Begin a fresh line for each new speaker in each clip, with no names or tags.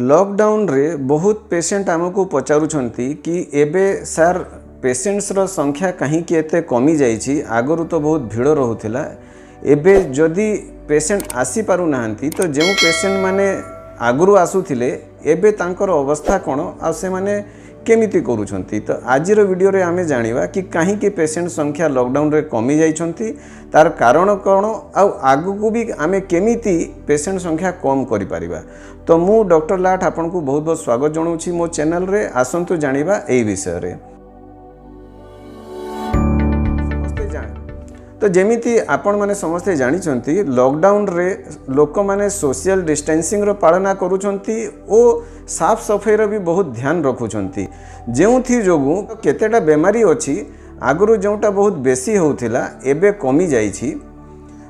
Lockdown रे बहुत patient आमको पचारुछंती कि एबे सर पेशेंट्स रो संख्या कहीं कि एते कमी जाइछि आगरु तो बहुत भीड़ रहुथिला एबे जदि पेशेंट आसी पारु नाहंती तो जेउ पेशेंट माने आगरु आसुथिले एबे तांकर अवस्था कोन आ से माने केमिति करूछंती। तो आजिर वीडियो रे आमे जानिबा कि कहीं कि पेशेंट संख्या लॉकडाउन रे कमी जाइछंती तार कारण कोन आ आगु को भी आमे केमिति पेशेंट संख्या कम करि परिबा। तो मु डॉक्टर लाट आपन को बहुत बहुत स्वागत जणाउछि मो चैनल रे। आसंतु जानिबा एई विषय रे। तो जेमिति आपण माने समस्ते जानिछंती लॉकडाउन रे लोक माने सोशल डिस्टेंसिंग रो पालना करूछंती ओ साफ सफाई रो भी बहुत ध्यान रखुछंती जेउथि जोगु केतेटा बेमारी अछि आगरु जोटा बहुत बेसी होउथिला एबे कमी जाइछि।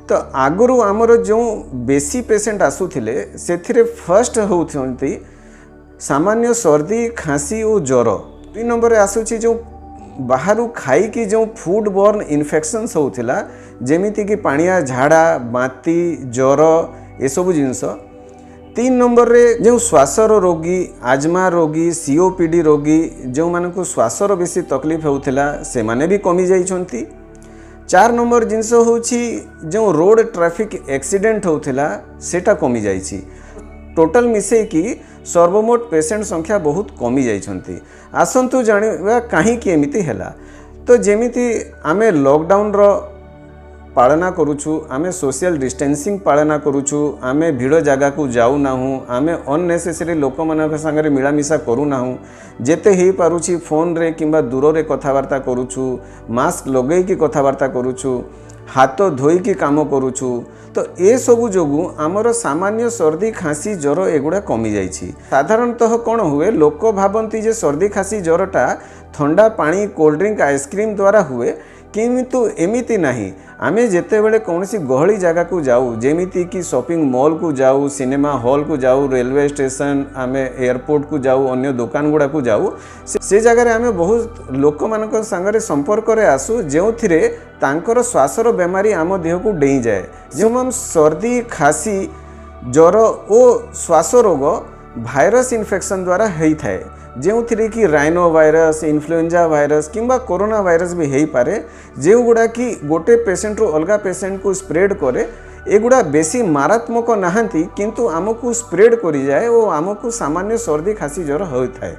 तो आगरु हमर जो बेसी पेशेंट आसुथिले सेथिरे फर्स्ट होउथंती सामान्य सर्दी खांसी और ज्वर। 2 नंबर आसुछि जो बाहरु खाई कि जो फूड बॉर्न इन्फेक्शंस होउथिला जेमिति कि पानिया झाड़ा बाती ज्वर ए सब जिंस। 3 नंबर रे जो श्वासर रोगी आजमा रोगी सीओपीडी रोगी जो मानकु श्वासर बेसी तकलीफ होउथिला से माने भी कमी जाइछंती। 4 नंबर जिंस होउछि जो रोड ट्रैफिक एक्सीडेंट होउथिला सेटा कमी जाइछि। टोटल मिसे कि सर्वमोट पेशेंट संख्या बहुत कमी जाइछंती। आसंतु जानिबा काहे कि एमिति हैला। तो जेमिति आमे लॉकडाउन रो पालना करूछु आमे सोशल डिस्टेंसिंग पालना करूछु आमे भीड़ जगह को जाऊ नाहु आमे अननेसेसरी लोक मानक संगे मिलामिशा करू नाहु जेते ही पारुछि फोन रे किंबा दूर रे कथावार्ता करूछु मास्क लगै कि कथावार्ता करूछु हाथ धोई कि काम करूछु। तो ए सबु जोगु आमर सामान्य सर्दी खांसी ज्वर एगुड़ा कमी जाइछि। साधारणतः कौन हुए लोक भावती जे सर्दी खांसी ज्वरटा ठंडा पानी कोल्ड ड्रिंक आइसक्रीम द्वारा हुए किंतु एमिति नहीं। आमे जेते बेले कौनसी गहली जगह को जाऊ जेमिति कि शॉपिंग मॉल को जाऊ सिनेमा हॉल को जाऊ रेलवे स्टेशन आमे एयरपोर्ट को जाऊ अन्य दुकान गुड़ा को जाऊ से जगह रे आमे बहुत लोक मानक संगरे संपर्क रे आसु जेउथिरे तांकर श्वासर बेमारी आम देह को डेई जाए। जो हम सर्दी खांसी ज्वर और श्वास रोग भाइरस इन्फेक्शन द्वारा होई थाए जेउथिरे कि राइनो वायरस इन्फ्लुएंजा वायरस किंबा कोरोना वायरस भी हेई पारे जो गुड़ा कि गोटे पेशेंट रो अलगा पेशेंट को स्प्रेड करे एगुड़ा बेसी मारात्मक नाहंती किंतु आमको स्प्रेड करी जाए और आमको सामान्य सर्दी खांसी ज्वर होई थाए।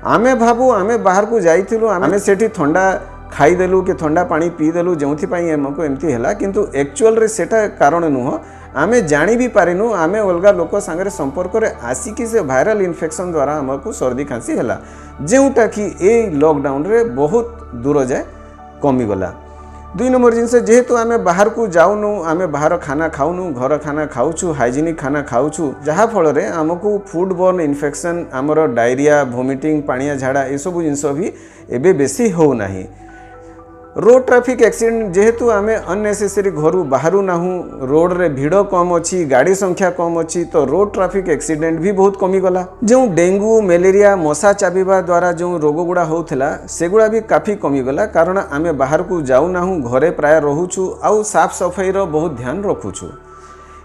आमे भाबू आमे बाहर को जाइथिलु आमे सेठी ठंडा खाईदेलु कि ठंडा पानी पीदेलु जो आमको एमती है किंतु एक्चुअल रे सेटा कारण नुह आमे जानी भी पारिनु आमे अलगा लोक संगे संपर्क रे आसिकी से वायरल इन्फेक्शन द्वारा आमको सर्दी खांसी हैला जेउटा कि ए लॉकडाउन रे बहुत दूर जाए कमी गला। 2 नंबर जिनसे जेहेतु आमे बाहर को जाऊनु आमे बाहर खाना खाऊनु घर खाना खाऊछु हाइजीनिक खाना खाऊछु जहा फल रे आमको फूड बॉर्न इन्फेक्शन आमर डायरिया वोमिटिंग पानिया झाड़ा ए सब जिनस भी एबे बेसी हो नाही। रोड ट्रैफिक एक्सीडेंट जेहेतु आमे अननेसेसरी घरु बाहरु नाहु रोड रे भीड़ कम अच्छी गाड़ी संख्या कम अच्छी तो रोड ट्रैफिक एक्सीडेंट भी बहुत कमी गला। जो डेंगू मलेरिया मशा चाबिबा द्वारा जो रोग गुड़ा होउथिला सेगुड़ा भी काफी कमी गला कारण आमे बाहर को जाऊ नाहु घरे प्राय रहूछु आउ साफ सफाई रो बहुत ध्यान रखुछु।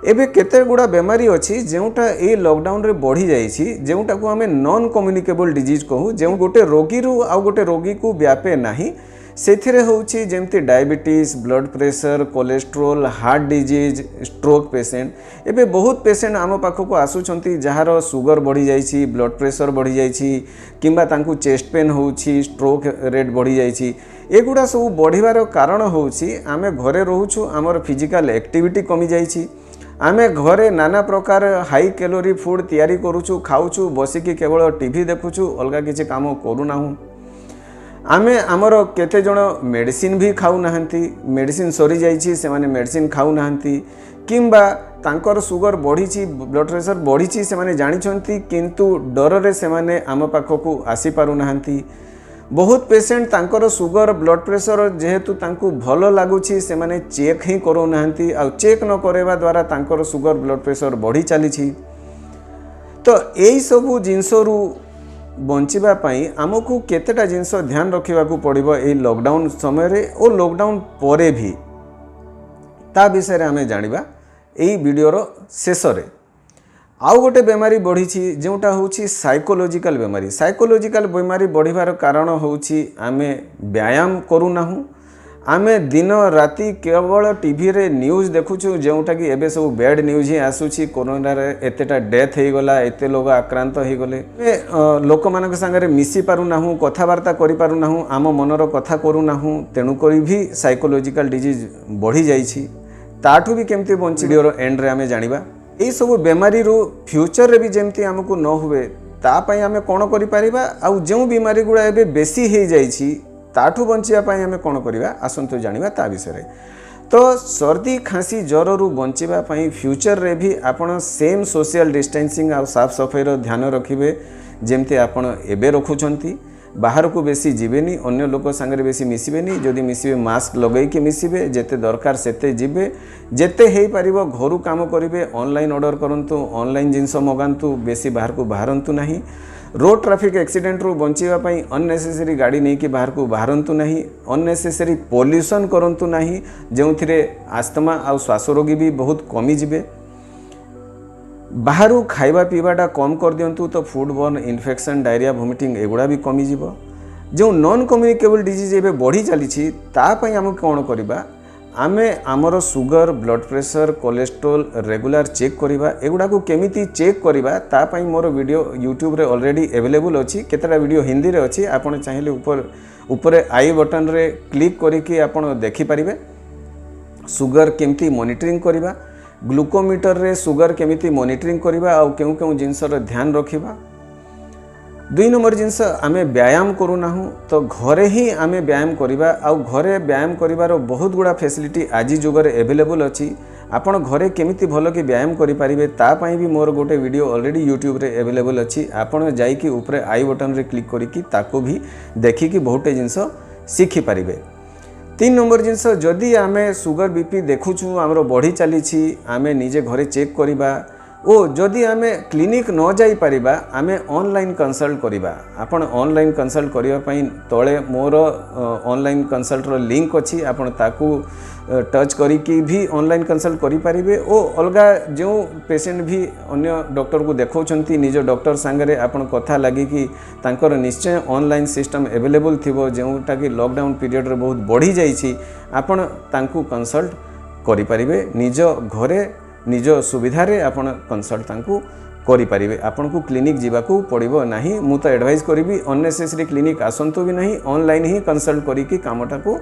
एबे केते गुड़ा बेमारी अछि जेउटा ए लॉकडाउन रे बढ़ी जाइछि जेउटा को आमे नॉन कम्युनिकेबल डिजीज कहू जे गोटे रोगी रु आउ गोटे रोगी को व्यापे नाही सेथिरे होउछि जेमति diabetes blood pressure cholesterol heart disease stroke patient. एबे बहुत पेशेंट आम पाखक आसुछंती जहार सुगर बढ़ी जाइछि ब्लड प्रेशर बढ़ी जाइछि किंबा तांकु चेस्ट पेन होउछि स्ट्रोक रेट बढ़ी जाइछि एगुड़ा सब बढ़िबार कारण होउछि आमे घरे रहूछु आमर फिजिकल एक्टिविटी कमी जाइछि आमे घरे नाना प्रकार हाई कैलोरी फूड तैयारी करूछु खाऊछु बसिकी केवल टीवी देखुछु अलगा किछि काम करू नाहु। आमे आमर केते जण मेडिसिन भी खाऊ नाहंती मेडिसिन सरी जाइछि से माने मेडिसिन खाऊ नाहंती किंबा तांकर सुगर बढ़ीछि ब्लड प्रेशर बढ़ीछि से माने जानिछंती किंतु डर रे से माने आम पाखकु आसी पारु नाहंती। बहुत पेशेंट तांकर सुगर ब्लड प्रेशर जेहेतु तांकु भलो लागुछि से माने चेक ही करू नाहंती आ चेक न करेवा द्वारा तांकर सुगर ब्लड प्रेशर बढ़ी चलीछि। तो एई सबु जिंसरु बंचिबा पाई आमको केतेटा जिनस ध्यान रखिबा को पड़िबो ए लॉकडाउन समय रे और लॉकडाउन परे भी ता विषय रे हमें जानिबा एई वीडियो रो शेष रे। आउ गोटे बेमारी बढ़ी जोटा हूँ साइकोलोजिकल बेमारी। साइकोलोजिकल बेमारी बढ़िबार कारण हूँ आमे व्यायाम करूना, आमे दिन राति केवल टीवी रे न्यूज़ देखुछु जोटा कि एबे सब बैड न्यूज़ ही आसुची। कोरोना रे एतेटा डेथ हो गला, एते लोग आक्रांत हो गले, लोक मानक संगे मिसी पारुना, कथबार्ता करि पारुना, आम मनर कथा करूना, तेणु करी भी साइकोलोजिकल डिजीज बढ़ी जाइछि। ताठू भी केमती बंची वीडियो एंड रे आमे जानिबा। यही सब बेमारी फ्यूचर रे भी जमती आमको न हुए तापाई आमे कौन करि परिबा, आउ जो बीमारी गुड़ा एबे बेसी हो जाइछि ताठू बंचिया पाई आमे कौन करिबा आसंतु जानिबा ता विषय। तो सर्दी खांसी ज्वर रु बंचिबा पाई फ्यूचर रे भी आपण सेम सोशल डिस्टेंसिंग आ साफ सफाई रो ध्यान रखिबे जेमती आपण एबे रखुछंती। बाहर को बेसी जीवेनी, अन्य लोक संगे बेसी मिसबेनी, जदि मिसबे मास्क लगैकी मिसबे, जेते दरकार सेते जीवे, जेते हेई पारिबो घरु काम करिवे, ऑनलाइन ऑर्डर करंतु, ऑनलाइन जिंस मगांतु, बेसी बाहर को बाहरंतु नहीं। रोड ट्रैफिक एक्सीडेंट रु बंचिबा पई अननेसेसरी गाड़ी नहीं कि बाहर को बाहरंतु नहीं। अननेसेसरी पॉल्यूशन करंतु नहीं, जोंथिरे आस्थमा आ श्वास रोगी भी बहुत कमी जिवे। बाहर खाइबा पीवाटा कम कर दिंतु तो food borne infection, diarrhoea, vomiting एगुड़ा भी कमी जीव। जो नॉन कम्युनिकेबल डिजीज एवं बढ़ी चली तापाई आम कौन करवा, आमे आमर sugar, blood pressure, cholesterol regular check करवा। एगुड़ा को केमिति चेक करवा तापाई मोर वीडियो यूट्यूब रे ऑलरेडी अवेलेबल अच्छी। केतटा वीडियो हिंदी रे अच्छी, आपण चाहिए ऊपर आई बटन रे क्लिक करके आपण देखि परिबे। सुगर केमिति मॉनिटरिंग करवा, ग्लूकोमीटर रे सुगर केमिति मॉनिटरिंग करवा, आउ केउ केउ जिनसर ध्यान रखिबा। 2 नंबर जिनस आमे व्यायाम करूना, तो घरे ही आमे व्यायाम करवा। आउ घरे व्यायाम करिवार बहुत गुड़ा फैसिलिटी आज जुगर अवेलेबल अच्छी। आपण घरे केमिति भल कि व्यायाम करि परिबे ता पई भी मोर गोटे वीडियो ऑलरेडी यूट्यूब रे अवेलेबल अच्छी। आपण जाइकी ऊपर आई बटन रे क्लिक करिकी ताको भी देखिकी बहुते जिनस सीखि परिबे। 3 नंबर जिनस जदि आमे सुगर बीपी देखुछु आमर बढ़ी चली, आमे निजे घरे चेक करिबा। ओ जदि आमे क्लिनिक न जाई परिबा, आमे ऑनलाइन कंसल्ट करिबा। आपण ऑनलाइन कंसल्ट करिया पई तळे मोर ऑनलाइन कंसल्ट रो लिंक अछि, आपण ताकू टच करिकी भी ऑनलाइन कंसल्ट करि परिबे। ओ अलगा जो पेशेंट भी अन्य डॉक्टर को देखौछंती निज डॉक्टर संगे आपण कथा लागि कि तांकर निश्चय ऑनलाइन सिस्टम अवेलेबल थिबो, जोटा कि लॉकडाउन पीरियड रे बहुत बढ़ी जाइछि। आपण तांकू कंसल्ट करि परिबे निज घरे निज सुविधारे आपण कंसल्ट तांकू करि परिबे। आपण को क्लिनिक जीवाकू पड़िबो नाही। मु तो एडवाइस करिबी अननेसेसरी क्लिनिक आसंतु भी नहीं, ऑनलाइन ही कंसल्ट करिकी कामटा को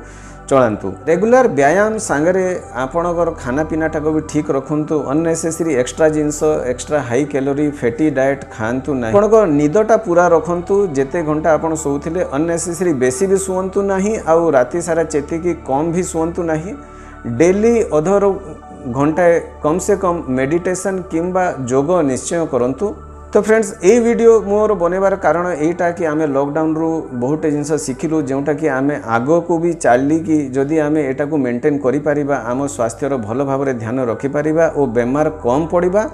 चलांतु। रेगुलर व्यायाम सांगरे आपणकर खाना पीनाटा को भी ठीक रखंतु। अननेसेसरी एक्स्ट्रा जिंस, extra high calorie fatty diet खांतु नाही। आपणकर निदटा पूरा रखंतु। जेते घंटा आपण सोउथिले अननेसेसरी बेसी भी सुवंतु नाही, आउ राति सारा चेतिकी कम भी सुवंतु नाही। डेली अधर घंटाए कम से कम मेडिटेशन किंबा योग निश्चय करंतु। तो फ्रेंड्स ये वीडियो मोर बनेबार कारण एटा कि आमे लॉकडाउन रु बहुत जिनस शिखिलु, जोटा कि आमे आगो को भी चाली कि जदि आमे एटा को मेंटेन करि परिबा, आम स्वास्थ्यर भल भाव ध्यान रखि परिबा और बेमार कम पड़िबा।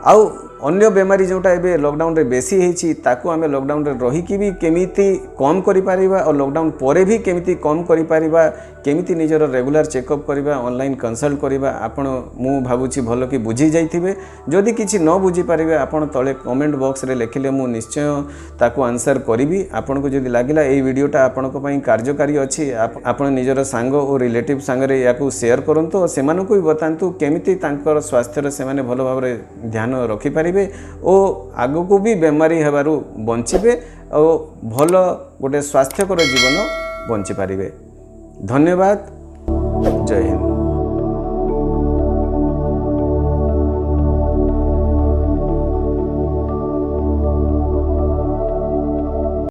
आउ अन्य बेमारी जोटा एबे लॉकडाउन रे बेसी हेछि ताकू आमे लॉकडाउन रे रही कि भी केमिति कम करि परिबा और लॉकडाउन परे भी केमिति कम करि परिबा, केमिति निजर रेगुलर चेकअप करिबा, ऑनलाइन कंसल्ट करिबा। आपण मु भाबुछि भलो कि बुझी जाइथिबे। जदि किछि न बुझी परिबे आपण तळे कमेंट बॉक्स रे लेखिले मु निश्चय ताकू आंसर करिबी। आपण को जदि लागिला ए वीडियोटा आपण को पई कार्यकारी अछि, आपण निजर सांग और रिलेटिव संगे याकू शेयर करंतु और सेमानकु भी बतांतु केमिति तांकर स्वास्थ्य रे सेमाने भलो भाव रे ध्यान रखि परिबे ओ आगो को भी बेमारी हेबारु बंचिबे और भल गोटे स्वास्थ्यकर जीवन बंची पारिबे। धन्यवाद। जय हिंद।